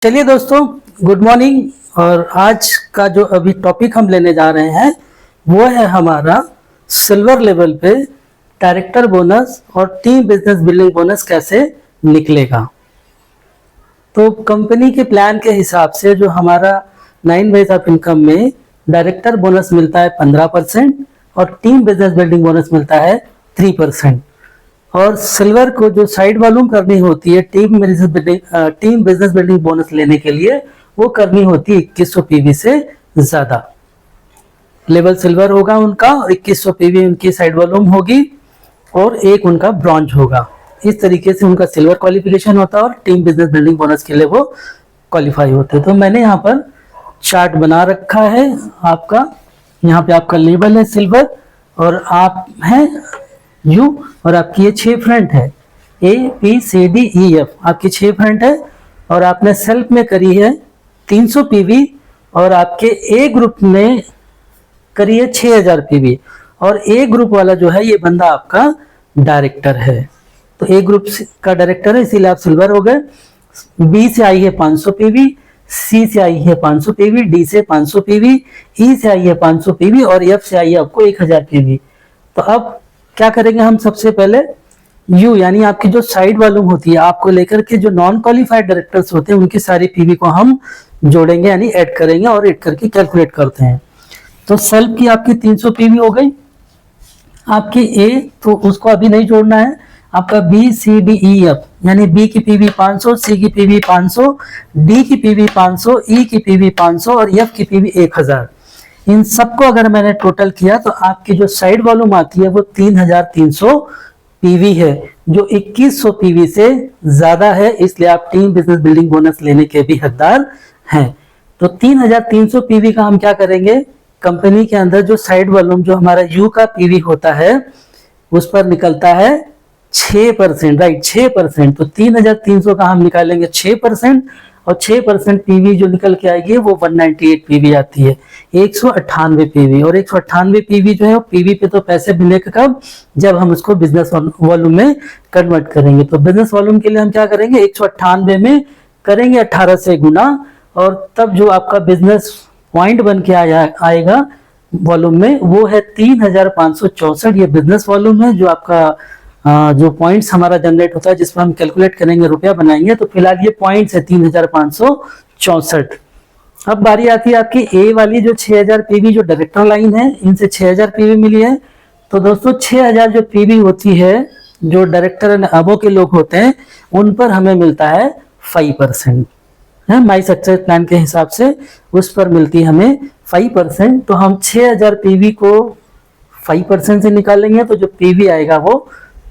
चलिए दोस्तों, good morning. और आज का जो अभी टॉपिक हम लेने जा रहे हैं वो है हमारा सिल्वर लेवल पे डायरेक्टर बोनस और टीम बिजनेस बिल्डिंग बोनस कैसे निकलेगा। तो कंपनी के प्लान के हिसाब से जो हमारा 9 वेज ऑफ इनकम में डायरेक्टर बोनस मिलता है 15% और टीम बिजनेस बिल्डिंग बोनस मिलता है 3%। और सिल्वर को जो साइड वॉल्यूम करनी होती है टीम बिजनेस बिल्डिंग बोनस लेने के लिए वो करनी होती है 2100 पीवी से ज्यादा। लेवल सिल्वर होगा उनका और 2100 पीवी उनकी साइड वॉल्यूम होगी और एक उनका ब्रॉन्ज होगा। इस तरीके से उनका सिल्वर क्वालिफिकेशन होता है और टीम बिजनेस बिल्डिंग बोनस के लिए वो क्वालिफाई होते हैं। तो मैंने यहाँ पर चार्ट बना रखा है आपका। यहाँ पे आपका लेवल है सिल्वर और आप हैं यू और आपकी ये 6 फ्रंट है ABCDEF, आपकी 6 फ्रंट है और आपने सेल्फ में करी है 300 पीवी और आपके ए ग्रुप में करी है 6000 पीवी और ए ग्रुप वाला जो है ये बंदा आपका डायरेक्टर है। तो ए ग्रुप का डायरेक्टर है इसीलिए आप सिल्वर हो गए। बी से आई है 500 पीवी, सी से आई है 500 पीवी, डी से 500 पीवी, ई से आई है 500 पीवी और एफ से आई है आपको 1000 पीवी। तो अब क्या करेंगे हम, सबसे पहले यू यानी आपकी जो साइड वॉल्यूम होती है आपको लेकर के जो नॉन क्वालिफाइड डायरेक्टर्स होते हैं उनकी सारी पीवी को हम जोड़ेंगे यानी ऐड करेंगे और ऐड करके कैलकुलेट करते हैं। तो सेल्फ की आपकी 300 पीवी हो गई। आपकी ए तो उसको अभी नहीं जोड़ना है। आपका BCDEF यानी बी की पीवी 500, सी की पीवी 500, डी की पीवी 500, ई की पीवी 500 और एफ की पीवी 1000। इन सबको अगर मैंने टोटल किया तो आपकी जो साइड वॉल्यूम आती है वो 3300 पीवी है जो 2100 पीवी से ज्यादा है, इसलिए आप टीम बिजनेस बिल्डिंग बोनस लेने के भी हकदार हैं। तो 3300 पीवी का हम क्या करेंगे, कंपनी के अंदर जो साइड वॉल्यूम जो हमारा यू का पीवी होता है उस पर निकलता है 6%, राइट 6%। तो 3300 का हम निकालेंगे 6% और 6% पीवी जो निकल के आएगी वो 198 पीवी आती है, 198 पीवी। और 198 पीवी जो है वो पीवी पे तो पैसे मिलेगा कब, जब हम उसको बिजनेस वॉल्यूम में कन्वर्ट करेंगे। तो बिजनेस वॉल्यूम के लिए हम क्या करेंगे, 198 में करेंगे 18 से गुना और तब जो आपका बिजनेस पॉइंट बन के आएगा वॉल्यूम में वो है 3564। ये बिजनेस वॉल्यूम है जो आपका जो पॉइंट्स हमारा जनरेट होता है जिस पर हम कैलकुलेट करेंगे रुपया बनाएंगे। तो फिलहाल ये पॉइंट्स है 3564। अब बारी आती है आपकी ए वाली जो 6000 पीवी जो डायरेक्टर लाइन है, इनसे 6000 पीवी मिली है। तो दोस्तों 6000 जो पीवी होती है जो डायरेक्टर अबो के लोग होते हैं उन पर हमें मिलता है 5% है, माई सक्सेस प्लान के हिसाब से उस पर मिलती है हमें 5%। तो हम 6000 पीवी को 5% से निकालेंगे तो जो पीवी आएगा वो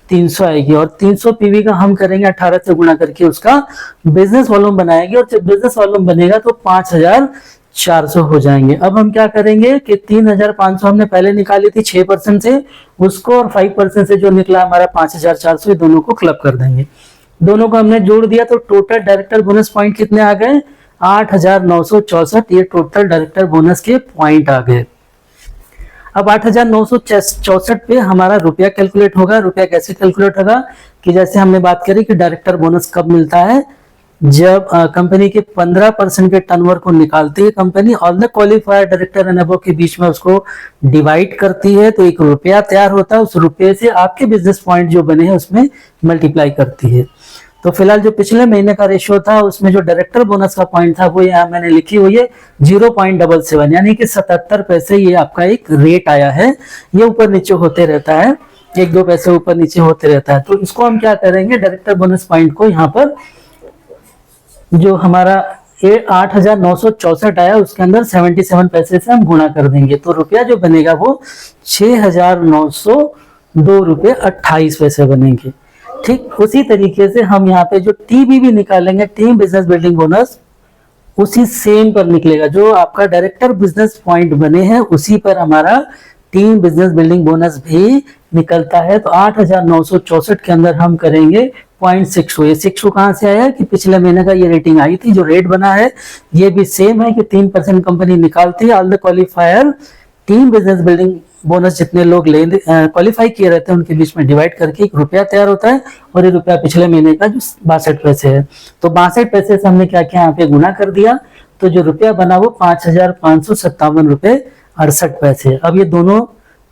300 आएगी और 300 पीवी का हम करेंगे 18 से गुणा करके उसका बिजनेस वॉल्यूम बनाएंगे और जब बिजनेस वॉल्यूम बनेगा तो 5400 हो जाएंगे। अब हम क्या करेंगे कि 3500 हमने पहले निकाली थी 6% से, उसको और 5% से जो निकला हमारा 5400 दोनों को क्लब कर देंगे। दोनों को हमने जोड़ दिया तो टोटल डायरेक्टर बोनस पॉइंट कितने आ गए, 8964। ये टोटल डायरेक्टर बोनस के पॉइंट आ गए। अब 8964 पे हमारा रुपया कैलकुलेट होगा। रुपया कैसे कैलकुलेट होगा कि जैसे हमने बात करी कि डायरेक्टर बोनस कब मिलता है, जब कंपनी के 15% के टर्नओवर को निकालती है company all the qualified director and above के बीच में उसको डिवाइड करती है तो एक रुपया तैयार होता है। उस रुपये से आपके बिजनेस पॉइंट जो बने हैं उसमें मल्टीप्लाई करती है। तो फिलहाल जो पिछले महीने का रेशियो था उसमें जो डायरेक्टर बोनस का पॉइंट था वो यहाँ मैंने लिखी हुई है 0.77 यानी कि 77 पैसे ये आपका एक रेट आया है। ये ऊपर नीचे होते रहता है, 1-2 पैसे ऊपर नीचे होते रहता है। तो इसको हम क्या करेंगे, डायरेक्टर बोनस पॉइंट को यहाँ पर जो हमारा 8964 आया उसके अंदर 77 पैसे से हम गुणा कर देंगे तो रुपया जो बनेगा वो 6902 रुपये 28 पैसे बनेंगे। ठीक उसी तरीके से हम यहाँ पे जो TBB निकालेंगे, टीम बिजनेस बिल्डिंग बोनस, उसी सेम पर निकलेगा। जो आपका डायरेक्टर बिजनेस पॉइंट बने हैं उसी पर हमारा टीम बिजनेस बिल्डिंग बोनस भी निकलता है। तो 8964 के अंदर हम करेंगे 0.62। ये 62 कहाँ से आया कि पिछले महीने का ये रेटिंग आई थी, जो रेट बना है ये भी सेम है कि 3% कंपनी निकालती है all the qualifier team business building bonus जितने लोग क्वालिफाई किए रहते हैं उनके बीच में डिवाइड करके एक रुपया तैयार होता है, और ये रुपया पिछले महीने का जो 62 पैसे है, तो 62 पैसे से हमने क्या किया, यहाँ पे गुना कर दिया, तो जो रुपया बना वो 5,557 रुपए 68 पैसे। अब ये दोनों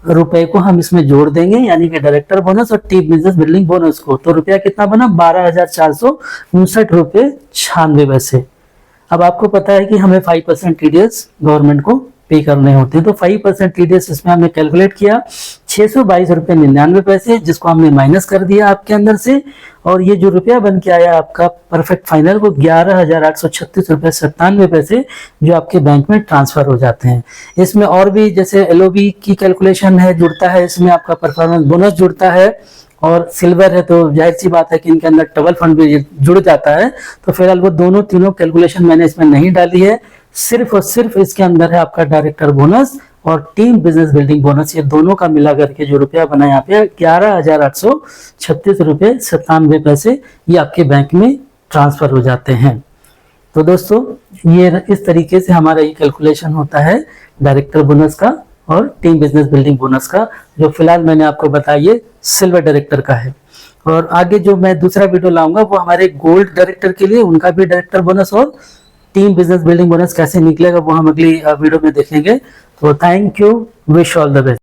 रुपए को हम इसमें जोड़ देंगे, यानी कि डायरेक्टर बोनस और टीम बिजनेस बिल्डिंग बोनस को, तो रुपया कितना बना, 12,459 रुपए 96 पैसे। अब आपको पता है कि हमें 5% टीडीएस गवर्नमेंट को पे करने होते हैं, तो 5% टीडीएस इसमें हमने कैलकुलेट किया 622 रुपए 99 पैसे, जिसको हमने माइनस कर दिया आपके अंदर से, और ये जो रुपया बन के आया आपका परफेक्ट फाइनल वो 11,836 रुपए 97 पैसे, जो आपके बैंक में ट्रांसफर हो जाते हैं। इसमें और भी जैसे एलओबी की कैलकुलेशन है, जुड़ता है, इसमें आपका परफॉर्मेंस बोनस जुड़ता है, और सिल्वर है तो जाहिर सी बात है कि इनके अंदर डबल फंड भी जुड़ जाता है। तो फिलहाल वो दोनों तीनों कैलकुलेशन मैंने इसमें नहीं डाली है, सिर्फ और सिर्फ इसके अंदर है आपका डायरेक्टर बोनस और टीम बिजनेस बिल्डिंग बोनस, ये दोनों का मिला करके जो रुपया बना यहाँ पे 11,836 रुपए 97 पैसे, ये आपके बैंक में ट्रांसफर हो जाते हैं। तो दोस्तों ये इस तरीके से हमारा ये कैलकुलेशन होता है डायरेक्टर बोनस का और टीम बिजनेस बिल्डिंग बोनस का, जो फिलहाल मैंने आपको बताया सिल्वर डायरेक्टर का है। और आगे जो मैं दूसरा वीडियो लाऊंगा वो हमारे गोल्ड डायरेक्टर के लिए, उनका भी डायरेक्टर बोनस और टीम बिजनेस बिल्डिंग बोनस कैसे निकलेगा वो हम अगली वीडियो में देखेंगे। तो thank you, wish all the best.